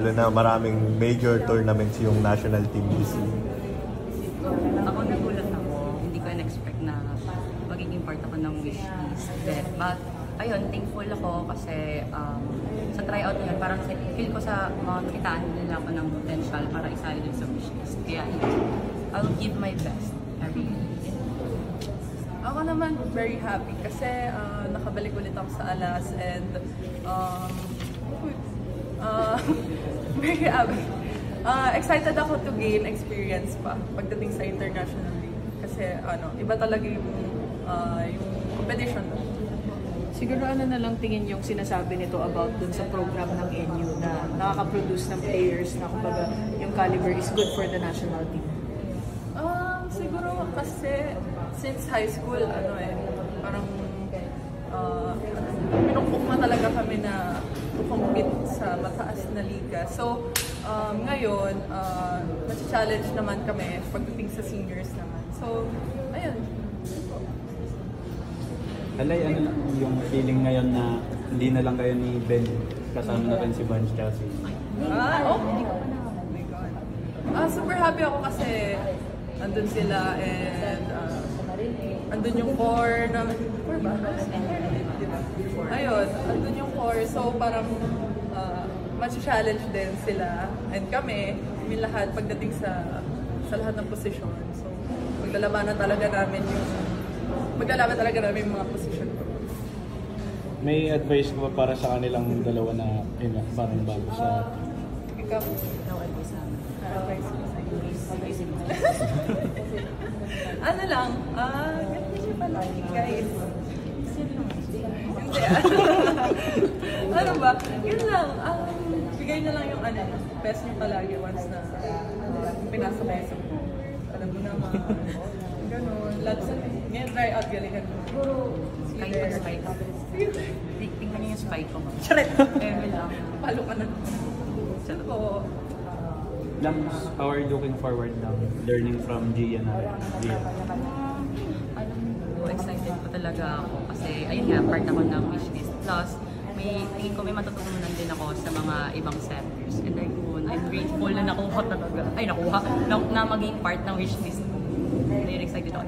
Na maraming major tournaments yung national team this year. Ako nagulat ako, hindi ko in-expect na magiging part ako ng wish list. But ayun, thankful ako kasi sa tryout na yun, parang feel ko sa mga nakitaan nila ako ng potential para isali din sa wish list. Kaya I'll give my best every year. Ako naman very happy kasi nakabalik ulit ako sa Alas and very happy. Excited ako to gain experience pa pagdating sa international league kasi iba talaga yung competition doon. Siguro na lang tingin yung sinasabi nito about dun sa program ng NU na nakaka-produce ng players na kumbaga yung caliber is good for the national team? Siguro kasi since high school, parang pinukpukma talaga kami na compete sa mataas na liga. So, ngayon, mas-challenge naman kami pagdating sa seniors naman. So, ayun. Alay, ano yung feeling ngayon na hindi na lang kayo ni Ben, kasama na rin si Bunch Chelsea? Oh my God. Super happy ako kasi andun sila and andun yung core namin. Core ba? Diba? Ayun, andun yung core. So parang mas-challenge din sila and kami lahat pagdating sa lahat ng posisyon. So maglalabanan talaga namin yung mga posisyon. May advice ko para sa kanilang dalawa na parang bago sa... Ikaw? No advice namin. Advice ko sa iyo. Ano lang, ganun siya palagi guys. Hindi. Ano ba? Yun lang. Bigay na lang yung best niyo palagi once na pinasa kayo sa alam mo naman. Ganun. Lahat sa ngayon, try out galingan mo. Kahit mag-spike ako. Tingnan niyo yung spike ko. Charet! Eme lang. Palo ka na. Charet. Oo. Lams, how are you looking forward now? Learning from Gia na rin. Alam mo, excited po talaga ako kasi ayun nga, part ako ng wishlist. Plus, tingin ko may matutunan din ako sa mga ibang centers. And ayun, I'm grateful na nakuha talaga. Na maging part ng wishlist ko. Very excited ako.